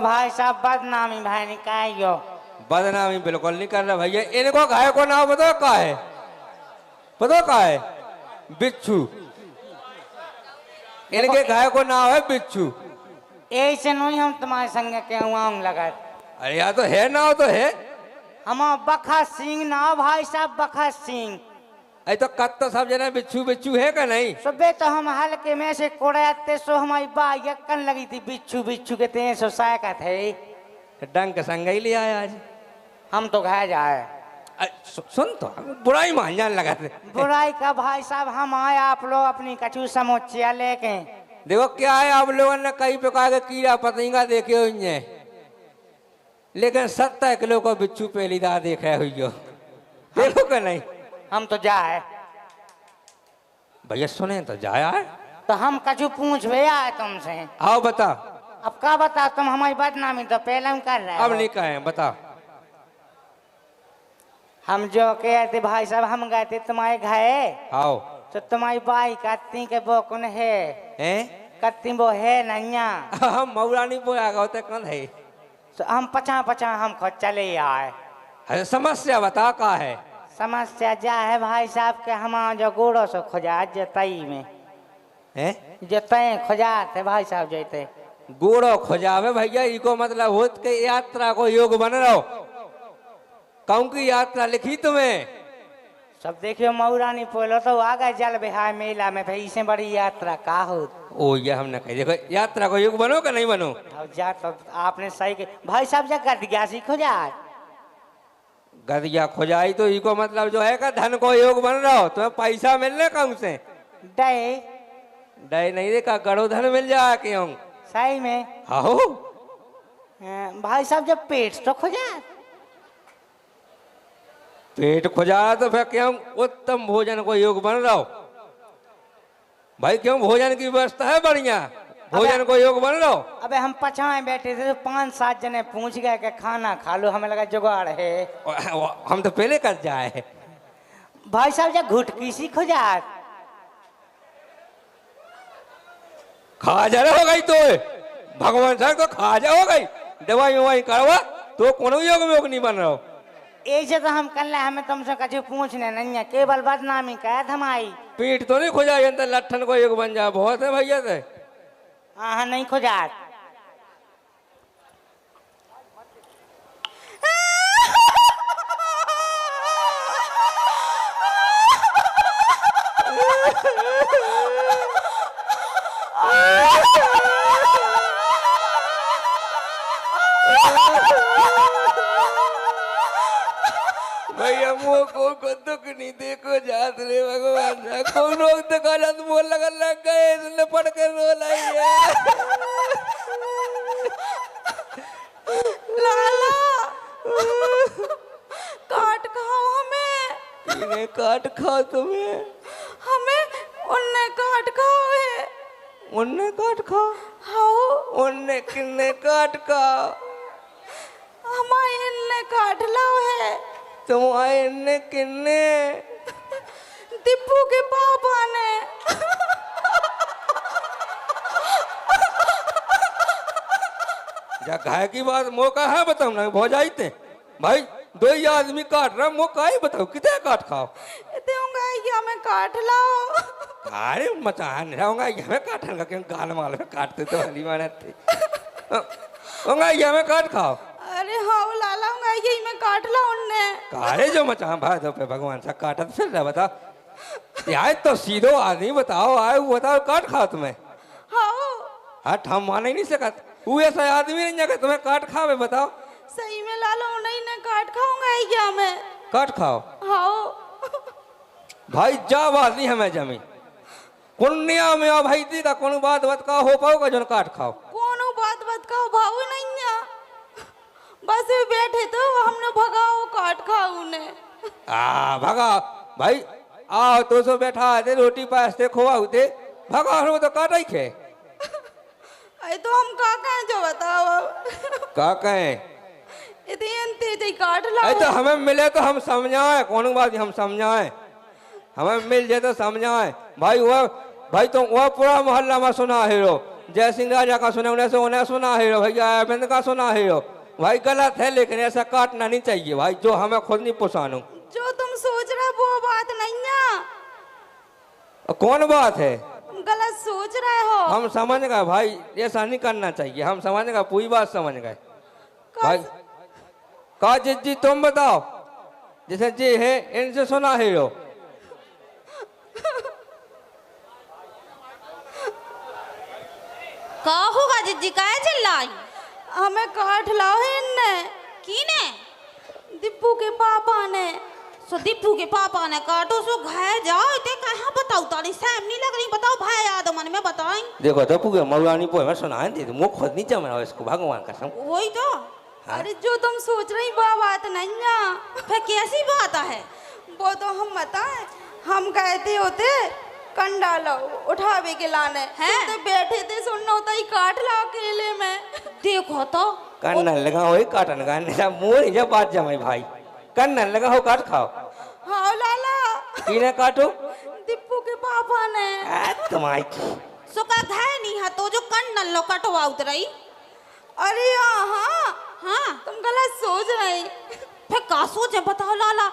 भाई साहब बदनामी भाई निकायो। बदनामी बिल्कुल नहीं कर रहा भैया। इनको गाय को नाम बताओ का है, बताओ का है? बिच्छू। इनके गाय को नाम है बिच्छू। ऐसे नहीं हम तुम्हारे संग के आऊँ लगा। अरे यहाँ तो है ना, तो है हम बखा सिंह ना भाई साहब, बखा सिंह। अरे तो कत तो सब जना बिच्छू बिच्छू है का नहीं? सुबह तो हम हल्के में से कोड़ाते सो हमारी बा यक्कन लगी थी बिच्छू बिच्छू के तें सो सायका थे। डंक संग ही लिया आज। हम तो घाय जाए। सुन तो बुराई मान जाने लगा थे। बुराई का भाई साहब हम आए, आप लोग अपनी कछू समोचिया लेके। देखो क्या है, आप लोगों ने कई प्रकार के कीड़ा पतंगा देखे हुए हैं, लेकिन 70 किलो को बिच्छू पहली दार देखे हुई हो। देखो क्या नहीं? हम तो जाए भैया सुने तो जाया है। तो हम कछू पूछ भैया है तुमसे। आओ बता। अब क्या बता, तुम हमारी बदनामी तो पहले हम कर रहे हो। अब नहीं कहे बता। हम जो कहते भाई साहब हम गए थे तुम्हारे घर, आओ। तो तुम्हारी बाई कत्ती के वो कौन है? कत्ती वो है नैया। हम मऊरानी बोया गए कौन है? तो हम पचा पचा हम खुद चले आए। अरे समस्या बता का है? समस्या जा है भाई साहब के हमारा जो गोड़ों से खोजा जतई में जतई खोजा थे भाई साहब जैते गोड़ो खोजावे भैया। इको मतलब होत के यात्रा को योग बन रहो। कौन की यात्रा लिखी तुम्हें? सब देखियो मऊरानी पोलो तो आगे जल बिहार मेला में भाई इसे बड़ी यात्रा का हो। ओ ये हमने कही। देखो यात्रा को योग बनो का नहीं बनो? जा तो आपने सही के भाई साहब जा कर दिया सी खोजा। गदिया खोजाई तो इको मतलब जो है का धन को योग बन रहा हो। तुम्हें पैसा मिलने कौन से? डे डे नहीं देखा, गड़ो धन मिल जाए क्यों? सही में। हो भाई साहब जब पेट तो खोजा, पेट खोजा तो फिर क्यों उत्तम भोजन को योग बन रहा हो भाई। क्यों भोजन की व्यवस्था है बढ़िया, भोजन को योग बन रहा हो। अबे हम पछाए बैठे थे तो 5-7 जने पूछ गए कि खाना खा लो, हमें लगा जुगाड़ है। हम तो पहले कर जाए। भाई साहब जब घुटकी सी खोजा खा जा हो गई तो भगवान साहब तो खा जा हो गई। दवाई ववाई करवा तो कोनो योग में योग नहीं बन रहा हो। ऐसे तो हम कल हमें तुमसे कछु पूछने नहीं है, केवल बदनामी कैद हमारी। पीठ तो नहीं खोजा लट्ठन को योग बन जा। बहुत है भैया थे। हाँ नहीं खोजा। भैया मुँह को दुख नहीं देखो जात रे भगवान। कौन रोग तो गलत बोल लग गए, इसने पढ़ कर रो लाई है। लाला काट खाओ हमें। इन्हें काट खाओ तुम्हें? हमें उन्ने काट खाओ है। उन्ने काट खाओ? हाँ उन्ने किन्ने काट खाओ? हमारे इन्ने काट लाओ है। तुम आए इन्ने किन्ने? दीपू के पापा ने। जा घाय की बात मौका है बताओ ना भौजाई थे भाई। 2 ही आदमी काट रहा, मौका ही बताओ कितने काट खाओ? हमें काट लाओ। अरे मचा नहीं रहूंगा ये में काटन का क्यों? गाल माल में काटते तो हली माने थे होंगे ये में काट खाओ। अरे हाँ लाला होंगे यही में काट ला उनने। कारे जो मचा भाई तो पे भगवान सा काटत फिर रहा। बताओ यार तो सीधो आदमी बताओ आए वो बताओ काट खाओ तुम्हें? हाँ हट हम मान ही नहीं सकत। वो ऐसा आदमी नहीं जाकर तुम्हें काट खावे बताओ? सही में लाला उन्हें ने काट खाऊंगा क्या मैं? काट खाओ? हाँ भाई जा बात नहीं हमें जमी कुन्या में भाई दी का कौन बात का हो पाओगा जो काट खाओ? कौन बात का भाव नहीं है। बस वे बैठे तो हमने भगाओ काट खाओ उन्हें। भगा भाई आओ तो सो बैठा थे रोटी पास थे खोआ होते भगा हम तो काटा ही खे। अरे तो हम का कहें जो बताओ अब? का कहें? इतने काट ला। अरे तो हमें मिले तो हम समझाए, कौन बात हम समझाए। हमें मिल जाए तो समझाए भाई। वो भाई तो वह पूरा मोहल्ला में सुना है रो जय सिंह राजा का सुना उन्हें सुना है भैया अरविंद का सुना है भाई गलत है लेकिन ऐसा काटना नहीं चाहिए भाई जो हमें खुद नहीं पहचानू। जो तुम सोच रहे हो वो बात नहीं है। कौन बात है? तुम गलत सोच रहे हो। हम समझ गए भाई ऐसा नहीं करना चाहिए, हम समझ गए पूरी बात समझ गए भाई। का जी तुम बताओ जैसे जी है इनसे सुना है यो। का होगा जिज्जी काहे चिल्लाई? हमें काट लाओ है इनने। किने? दीपू के पापा ने। सो दीपू के पापा ने काटो सो घाय जाओ ते कहां बताओ तारी सैम नहीं लग रही बताओ भाई याद मन में बताएं। देखो दीपू के मरुआनी पोए में सुना है मुंह खुद नहीं जमा इसको भगवान कसम। वही तो। हाँ? अरे जो तुम सोच रही वो बात नहीं है। फिर कैसी बात है? वो तो हम बताएं हम कहते होते कंडा लाओ उठावे के लाने हैं तो बैठे थे सुनना होता ही काट लाओ केले में। देखो तो कन्नन लगा हो काटन गाने जा मुंह नहीं जा बात जमाई भाई कन्नन लगा हो काट खाओ। हाँ लाला किने काटो? दीपू के पापा ने। तुम्हारी सुका घाय नहीं है तो जो कन्नन लो कटवा उतरई। अरे हाँ हाँ तुम गलत सोच रही। फिर का सोचे बताओ लाला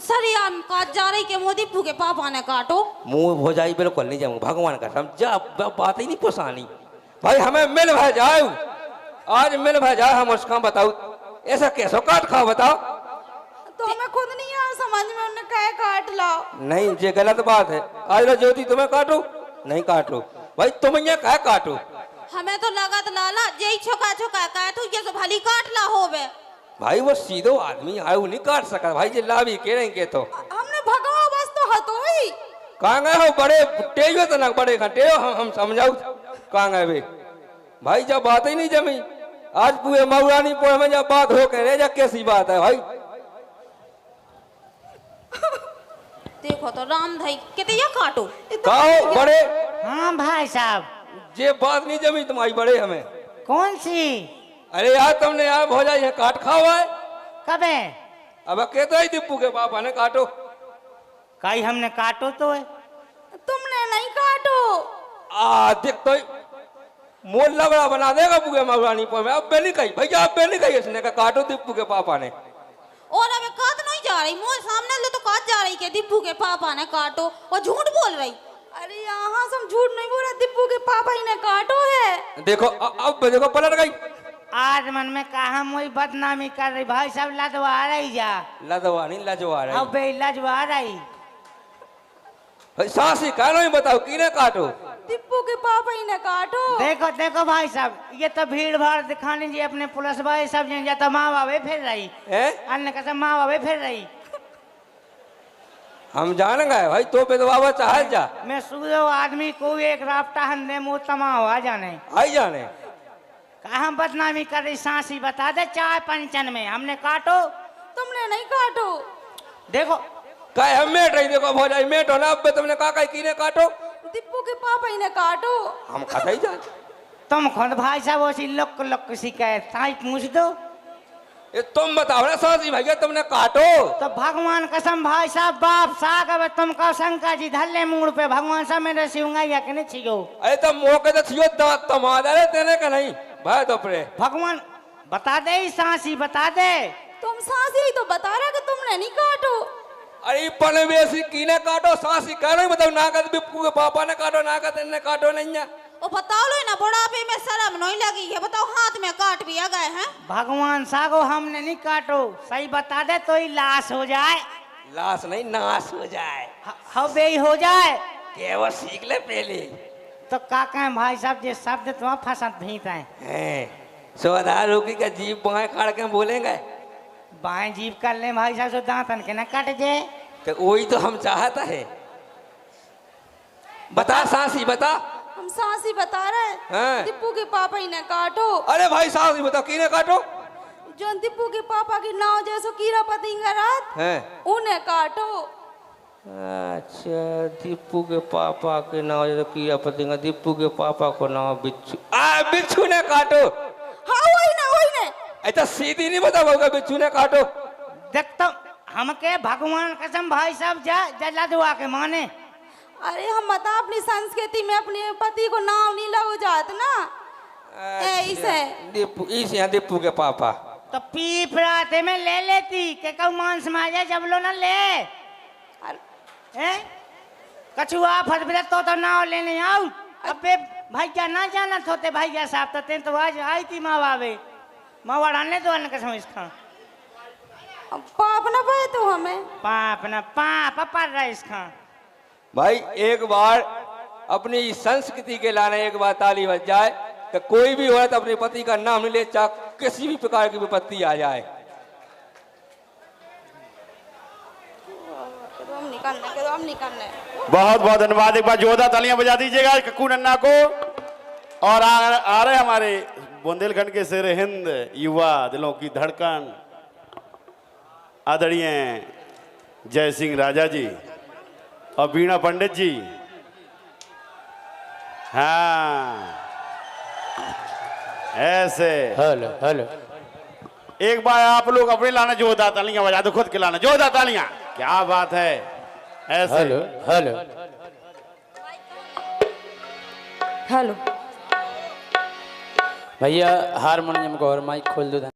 सरियाम काट जा रही के मोदी दीपू के पापा ने काटो। मुंह हो जाई बिल्कुल नहीं जाऊंगा भगवान का समझा बात ही नहीं पुसानी भाई हमें मिल भा जाओ आज मिल भा जाओ हम उसका बताओ ऐसा कैसे काट खाओ बताओ। तो हमें खुद नहीं आ समझ में उन्हें कहे काट लाओ। नहीं ये गलत बात है। आज लो ज्योति तुम्हें काटो नहीं काटो भाई तुम ये कहे काटो। हमें तो लगा तो लाला यही छोका छोका काटू ये तो भली काट ला होवे। भाई वो सीधो आदमी आयु नहीं काट सका भाई जी लाभी के रहेंगे तो हमने भगाओ बस तो हतो ही। कहाँ गए हो बड़े टेयो तो ना बड़े घंटे हम समझाओ कहाँ गए वे भाई जब बात ही नहीं जमी आज पूरे मऊरानी पोए में जब बात हो कह रहे जब कैसी बात है भाई। देखो तो राम भाई कितने या काटो कहो बड़े। हाँ भाई साहब ये बात नहीं जमी तुम्हारी बड़े हमें। कौन सी? अरे यार तुमने यार भौजा ये काट खाओ है कब है? अब कहते ही दीपू के पापा ने काटो। कहीं हमने काटो तो है तुमने नहीं काटो। देख तो मोल लगड़ा बना देगा पूरे मऊरानी पोए में। अब बे नहीं कही भैया अब बे नहीं कही इसने कहा काटो दीपू के पापा ने। और अब काट नहीं जा रही मुंह सामने ले तो काट जा रही के दीपू के पापा ने काटो और झूठ बोल रही। अरे यहाँ सब झूठ नहीं बोल रहा दीपू के पापा ही ने काटो है। देखो अब देखो पलट गई। आज मन में कहा मुई बदनामी कर रही भाई साहब लदवा रही जा लदवा नहीं लजवा रही। अब बे लजवा रही भाई सासी कह रही बताओ किने काटो? दीपू के पापा ही ने काटो। देखो देखो भाई साहब ये तो भीड़ भाड़ दिखाने जी अपने पुलिस भाई सब या तो माँ बाबे फिर रही अन्य कसम माँ बाबे फिर रही। हम जान गए भाई तो बेदवा चाहे जा मैं सूझो आदमी को एक राफ्ता हंदे मुँह तमा हो आ जाने आई जाने कहा बदनामी कर रही सांसी बता दे चाय पंचन में हमने काटो तुमने नहीं काटो। देखो कहे हम मेट रही देखो भौजाई मेट हो ना अब तुमने कहा कहीं किने काटो? दीपू के पापा ही ने काटो। हम खाता ही जान तुम खुद भाई साहब उसी लुक लुक शिकायत ताई पूछ दो। ये तुम बताओ ना सासी भैया तुमने काटो तो भगवान कसम भाई साहब बाप साग अब तुम कहो शंकर जी धल्ले मूड पे भगवान साहब मेरे सिंगा या के नहीं छियो। अरे तो मौके तो छियो तुम आ रहे तेने का नहीं भाई तो परे भगवान बता दे सांसी बता दे। तुम सांसी तो बता रहा कि तुमने नहीं काटो। अरे पने बेसी कीने काटो सांसी कह रही बताओ ना कर बिप्पू के पापा ने काटो ना कर तेने काटो नहीं है। ओ बताओ लो ना बुढ़ापे में शर्म नहीं लगी है बताओ हाथ में काट भी आ गए हैं। भगवान सागो हमने नहीं काटो सही बता दे तो ही लाश हो जाए। लाश नहीं नाश हो जाए हवे हो जाए के वो सीख ले पहले तो का कहें भाई साहब ये शब्द तुम फसत भीत है। सोधा रोकी का जीप बाएं काट के बोलेंगे बाएं जीप कर ले भाई साहब तो दांतन के न कट जाए तो वही तो हम चाहता है। बता सांसी बता। हम सांसी बता रहे हैं दीपू के पापा ही ने काटो। अरे भाई सांसी बताओ किने काटो? जो दीपू के पापा की नाव जैसो कीड़ा पतिंगा रात उन्हें काटो। अच्छा दीपू के पापा के नाम जैसे कीड़ा पतिंगा दीपू के पापा को नाम बिच्छू बिच्छू ने काटो। हाँ वही ने ऐसा सीधी नहीं बताओगे बिच्छू ने काटो। देख तो हमके भगवान कसम भाई साहब जा लदवा के माने अरे हम बता अपनी संस्कृति में अपने पति को नाम नहीं लो जात ना ऐसे दीपू इस यहाँ दीपू के पापा तो पीप रात में ले लेती के कऊ मांस माजा जब लो ना ले हैं कछुआ फटबरे तो नाव लेने आओ अबे भैया ना जाना होते भैया साहब तो तें तो आज आई थी माँ बाबे माँ वाड़ाने तो अन्न कसम इसका पाप ना पाए तो हमें पाप ना पाप पड़ रहा इसका भाई एक बार अपनी संस्कृति के लाने एक बार ताली बज जाए तो कोई भी औरत अपने पति का नाम नहीं ले चाहे किसी भी प्रकार की विपत्ति आ जाए। हम निकलने बहुत बहुत धन्यवाद। एक बार जोरदार तालियां बजा दीजिएगा कक्कू नन्ना को। और आ रहे हमारे बुंदेलखंड के शेर हिंद युवा दिलों की धड़कन आदरणीय जय सिंह राजा जी और बीणा पंडित जी। हाँ ऐसे हेलो हेलो एक बार आप लोग अपने लाना जोरदार तालियां बजा दो, खुद के लाना जोरदार तालियां। क्या बात है ऐसे। हेलो हेलो हेलो भैया हारमोनियम को और माइक खोल दो।